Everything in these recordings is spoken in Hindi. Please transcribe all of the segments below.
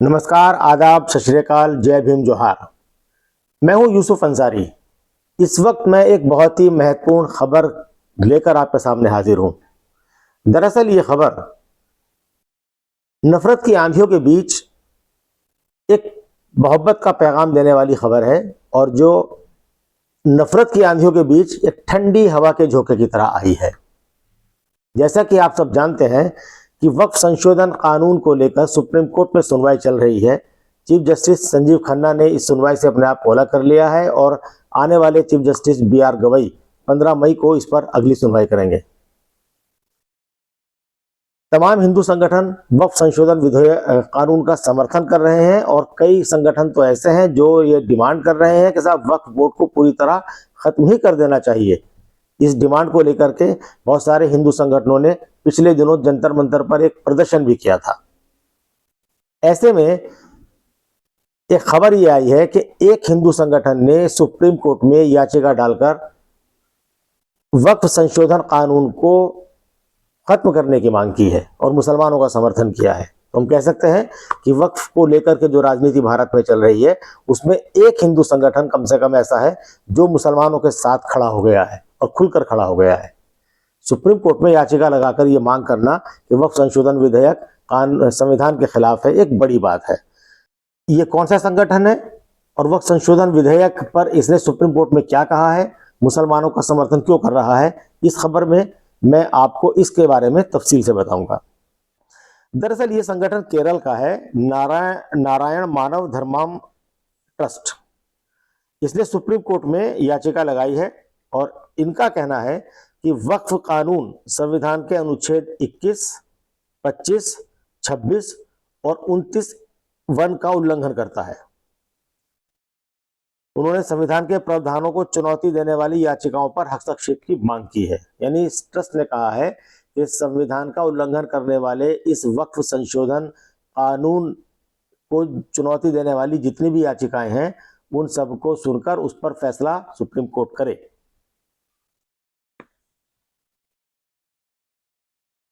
नमस्कार, आदाब, सत श्री अकाल, जय भीम, जोहार। मैं हूं यूसुफ अंसारी। इस वक्त मैं एक बहुत ही महत्वपूर्ण खबर लेकर आपके सामने हाजिर हूं। दरअसल ये खबर नफरत की आंधियों के बीच एक मोहब्बत का पैगाम देने वाली खबर है, और जो नफरत की आंधियों के बीच एक ठंडी हवा के झोंके की तरह आई है। जैसा कि आप सब जानते हैं कि वक्फ संशोधन कानून को लेकर सुप्रीम कोर्ट में सुनवाई चल रही है। चीफ जस्टिस संजीव खन्ना ने इस सुनवाई से अपने आप को अलग कर लिया है और आने वाले चीफ जस्टिस बी.आर. गवई 15 मई को इस पर अगली सुनवाई करेंगे। तमाम हिंदू संगठन वक्फ संशोधन विधेयक कानून का समर्थन कर रहे हैं, और कई संगठन तो ऐसे हैं जो ये डिमांड कर रहे हैं कि साहब वक्फ बोर्ड को पूरी तरह खत्म ही कर देना चाहिए। इस डिमांड को लेकर के बहुत सारे हिंदू संगठनों ने पिछले दिनों जंतर मंतर पर एक प्रदर्शन भी किया था। ऐसे में एक खबर ये आई है कि एक हिंदू संगठन ने सुप्रीम कोर्ट में याचिका डालकर वक्फ संशोधन कानून को खत्म करने की मांग की है और मुसलमानों का समर्थन किया है। तो हम कह सकते हैं कि वक्फ को लेकर के जो राजनीति भारत में चल रही है, उसमें एक हिंदू संगठन कम से कम ऐसा है जो मुसलमानों के साथ खड़ा हो गया है और खुलकर खड़ा हो गया है। सुप्रीम कोर्ट में याचिका लगाकर यह मांग करना कि वक्फ संशोधन विधेयक संविधान के खिलाफ है, एक बड़ी बात है। ये कौन सा संगठन है और वक्फ संशोधन विधेयक पर इसने सुप्रीम कोर्ट में क्या कहा है, मुसलमानों का समर्थन क्यों कर रहा है, इस खबर में मैं आपको इसके बारे में तफसील से बताऊंगा। दरअसल ये संगठन केरल का है, नारायण मानव धर्माम ट्रस्ट। इसने सुप्रीम कोर्ट में याचिका लगाई है और इनका कहना है कि वक्फ कानून संविधान के अनुच्छेद 21, 25, 26 और 29(1) का उल्लंघन करता है। उन्होंने संविधान के प्रावधानों को चुनौती देने वाली याचिकाओं पर हस्तक्षेप की मांग की है। यानी इस ट्रस्ट ने कहा है कि संविधान का उल्लंघन करने वाले इस वक्फ संशोधन कानून को चुनौती देने वाली जितनी भी याचिकाएं हैं, उन सबको सुनकर उस पर फैसला सुप्रीम कोर्ट करे।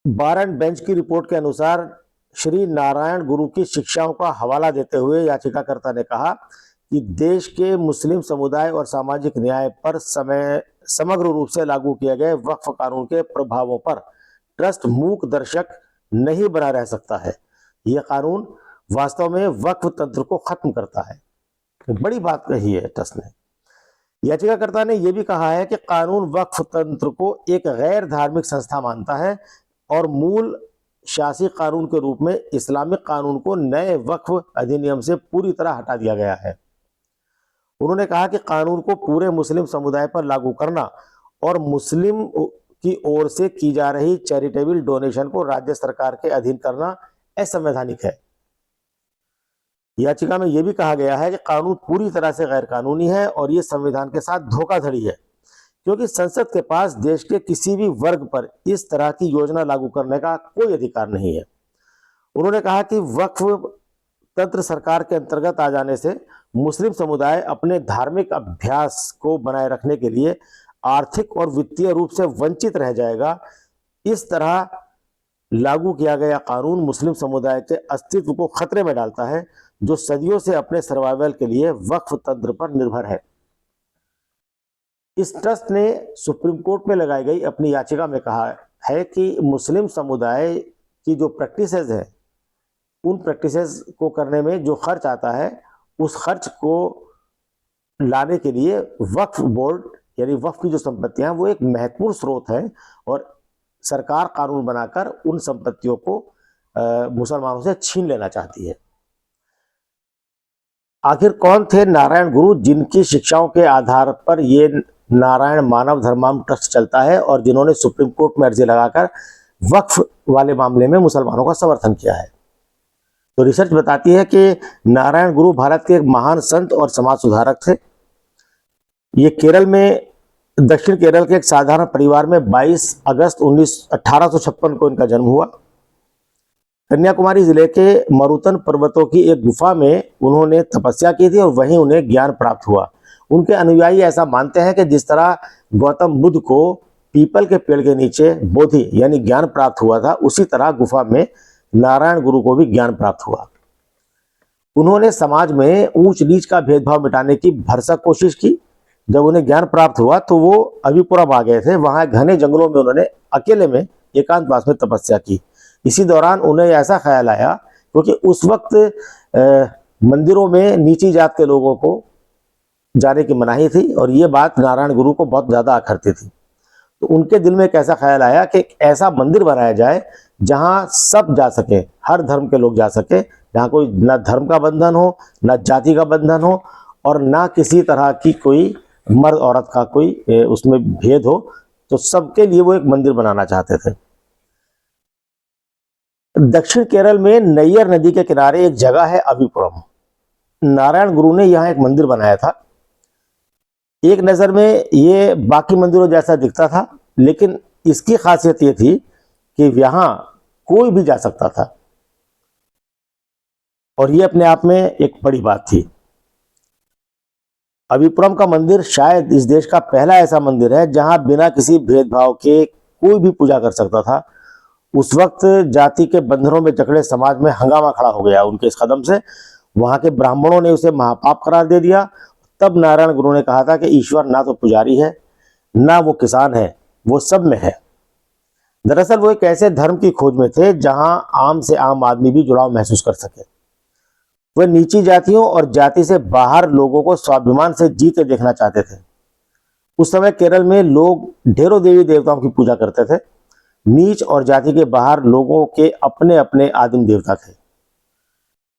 बार एंड बेंच की रिपोर्ट के अनुसार श्री नारायण गुरु की शिक्षाओं का हवाला देते हुए याचिकाकर्ता ने कहा कि देश के मुस्लिम समुदाय और सामाजिक न्याय पर समग्र रूप से लागू किए गए वक्फ कानून के प्रभावों पर ट्रस्ट मूक दर्शक नहीं बना रह सकता है। यह कानून वास्तव में वक्फ तंत्र को खत्म करता है। बड़ी बात कही है ट्रस्ट ने। याचिकाकर्ता ने यह भी कहा है कि कानून वक्फ तंत्र को एक गैर धार्मिक संस्था मानता है और मूल शासी कानून के रूप में इस्लामिक कानून को नए वक्फ अधिनियम से पूरी तरह हटा दिया गया है। उन्होंने कहा कि कानून को पूरे मुस्लिम समुदाय पर लागू करना और मुस्लिम की ओर से की जा रही चैरिटेबल डोनेशन को राज्य सरकार के अधीन करना असंवैधानिक है। याचिका में यह भी कहा गया है कि कानून पूरी तरह से गैर कानूनी है और यह संविधान के साथ धोखाधड़ी है, क्योंकि संसद के पास देश के किसी भी वर्ग पर इस तरह की योजना लागू करने का कोई अधिकार नहीं है। उन्होंने कहा कि वक्फ तंत्र सरकार के अंतर्गत आ जाने से मुस्लिम समुदाय अपने धार्मिक अभ्यास को बनाए रखने के लिए आर्थिक और वित्तीय रूप से वंचित रह जाएगा। इस तरह लागू किया गया कानून मुस्लिम समुदाय के अस्तित्व को खतरे में डालता है, जो सदियों से अपने सर्वाइवल के लिए वक्फ तंत्र पर निर्भर है। इस ट्रस्ट ने सुप्रीम कोर्ट में लगाई गई अपनी याचिका में कहा है कि मुस्लिम समुदाय की जो प्रैक्टिसेस है, उन प्रैक्टिसेस को करने में जो खर्च आता है, उस खर्च को लाने के लिए वक्फ बोर्ड यानी वक्फ की जो संपत्तियां वो एक महत्वपूर्ण स्रोत है, और सरकार कानून बनाकर उन संपत्तियों को मुसलमानों से छीन लेना चाहती है। आखिर कौन थे नारायण गुरु जिनकी शिक्षाओं के आधार पर ये नारायण मानव धर्माम ट्रस्ट चलता है और जिन्होंने सुप्रीम कोर्ट में अर्जी लगाकर वक्फ वाले मामले में मुसलमानों का समर्थन किया है? तो रिसर्च बताती है कि नारायण गुरु भारत के एक महान संत और समाज सुधारक थे। ये केरल में दक्षिण केरल के एक साधारण परिवार में 22 अगस्त 1856 को इनका जन्म हुआ। कन्याकुमारी जिले के मरुतन पर्वतों की एक गुफा में उन्होंने तपस्या की थी और वहीं उन्हें ज्ञान प्राप्त हुआ। उनके अनुयायी ऐसा मानते हैं कि जिस तरह गौतम बुद्ध को पीपल के पेड़ के नीचे बोधि यानी ज्ञान प्राप्त हुआ था, उसी तरह गुफा में नारायण गुरु को भी ज्ञान प्राप्त हुआ। उन्होंने समाज में ऊंच नीच का भेदभाव मिटाने की भरसक कोशिश की। जब उन्हें ज्ञान प्राप्त हुआ तो वो अभिपुरम आ गए थे। वहां घने जंगलों में उन्होंने अकेले में एकांतवास में तपस्या की। इसी दौरान उन्हें ऐसा ख्याल आया, क्योंकि उस वक्त मंदिरों में नीची जात के लोगों को जाने की मनाही थी और ये बात नारायण गुरु को बहुत ज्यादा आखरती थी। तो उनके दिल में एक ऐसा ख्याल आया कि एक ऐसा मंदिर बनाया जाए जहां सब जा सके, हर धर्म के लोग जा सके, जहां कोई ना धर्म का बंधन हो, ना जाति का बंधन हो और ना किसी तरह की कोई मर्द औरत का कोई उसमें भेद हो। तो सबके लिए वो एक मंदिर बनाना चाहते थे। दक्षिण केरल में नैयर नदी के किनारे एक जगह है अभिपुरम। नारायण गुरु ने यहाँ एक मंदिर बनाया था। एक नज़र में ये बाकी मंदिरों जैसा दिखता था, लेकिन इसकी खासियत ये थी कि यहाँ कोई भी जा सकता था और ये अपने आप में एक बड़ी बात थी। अभिपुरम का मंदिर शायद इस देश का पहला ऐसा मंदिर है जहां बिना किसी भेदभाव के कोई भी पूजा कर सकता था। उस वक्त जाति के बंधनों में जकड़े समाज में हंगामा खड़ा हो गया उनके इस कदम से। वहां के ब्राह्मणों ने उसे महापाप करार दे दिया। तब नारायण गुरु ने कहा था कि ईश्वर ना तो पुजारी है, ना वो किसान है, वो सब में है। दरअसल वो एक ऐसे धर्म की खोज में थे जहां आम से आम आदमी भी जुड़ाव महसूस कर सके। वे नीची जातियों और जाति से बाहर लोगों को स्वाभिमान से जीते देखना चाहते थे। उस समय केरल में लोग ढेरों देवी देवताओं की पूजा करते थे। नीच और जाति के बाहर लोगों के अपने अपने आदिम देवता थे।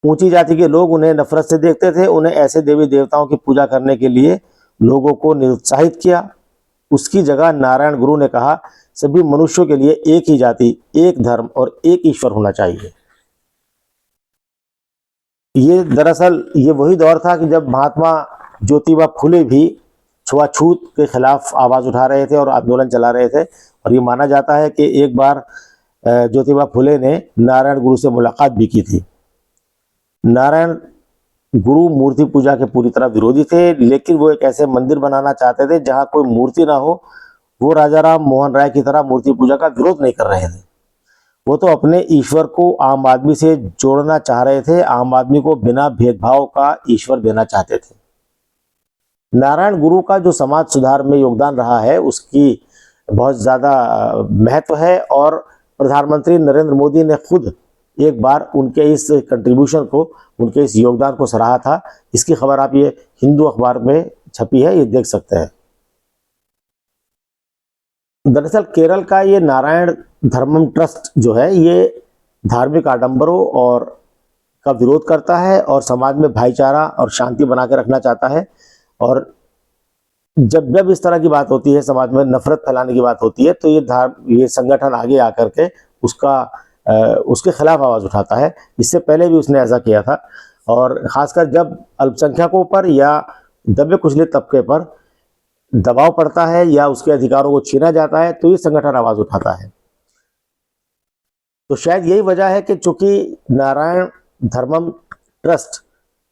ऊंची जाति के लोग उन्हें नफरत से देखते थे। उन्हें ऐसे देवी देवताओं की पूजा करने के लिए लोगों को निरुत्साहित किया। उसकी जगह नारायण गुरु ने कहा, सभी मनुष्यों के लिए एक ही जाति, एक धर्म और एक ईश्वर होना चाहिए। ये दरअसल ये वही दौर था कि जब महात्मा ज्योतिबा फुले भी छुआछूत के खिलाफ आवाज उठा रहे थे और आंदोलन चला रहे थे। और ये माना जाता है कि एक बार ज्योतिबा फुले ने नारायण गुरु से मुलाकात भी की थी। नारायण गुरु मूर्ति पूजा के पूरी तरह विरोधी थे, लेकिन वो एक ऐसे मंदिर बनाना चाहते थे जहां कोई मूर्ति ना हो। वो राजा राम मोहन राय की तरह मूर्ति पूजा का विरोध नहीं कर रहे थे। वो तो अपने ईश्वर को आम आदमी से जोड़ना चाह रहे थे। आम आदमी को बिना भेदभाव का ईश्वर देना चाहते थे। नारायण गुरु का जो समाज सुधार में योगदान रहा है उसकी बहुत ज़्यादा महत्व है और प्रधानमंत्री नरेंद्र मोदी ने खुद एक बार उनके इस कंट्रीब्यूशन को, उनके इस योगदान को सराहा था। इसकी खबर आप ये हिंदू अखबार में छपी है, ये देख सकते हैं। दरअसल केरल का ये नारायण धर्मम ट्रस्ट जो है ये धार्मिक आडंबरों और का विरोध करता है और समाज में भाईचारा और शांति बना के रखना चाहता है। और जब जब इस तरह की बात होती है, समाज में नफरत फैलाने की बात होती है, तो ये संगठन आगे आकर के उसके खिलाफ आवाज उठाता है। इससे पहले भी उसने ऐसा किया था और खासकर जब अल्पसंख्यकों पर या दबे कुचले तबके पर दबाव पड़ता है या उसके अधिकारों को छीना जाता है तो ये संगठन आवाज उठाता है। तो शायद यही वजह है कि चूंकि नारायण धर्मम ट्रस्ट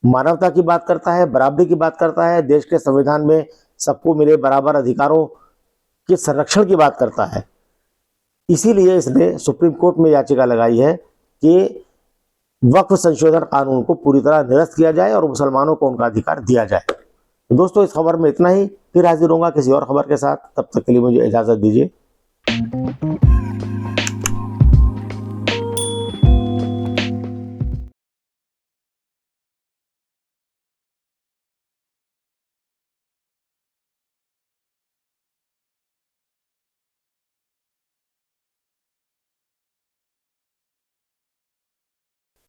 मानवता की बात करता है, बराबरी की बात करता है, देश के संविधान में सबको मिले बराबर अधिकारों के संरक्षण की बात करता है, इसीलिए इसने सुप्रीम कोर्ट में याचिका लगाई है कि वक्फ संशोधन कानून को पूरी तरह निरस्त किया जाए और मुसलमानों को उनका अधिकार दिया जाए। तो दोस्तों इस खबर में इतना ही। फिर हाजिर होऊंगा किसी और खबर के साथ। तब तक के लिए मुझे इजाजत दीजिए।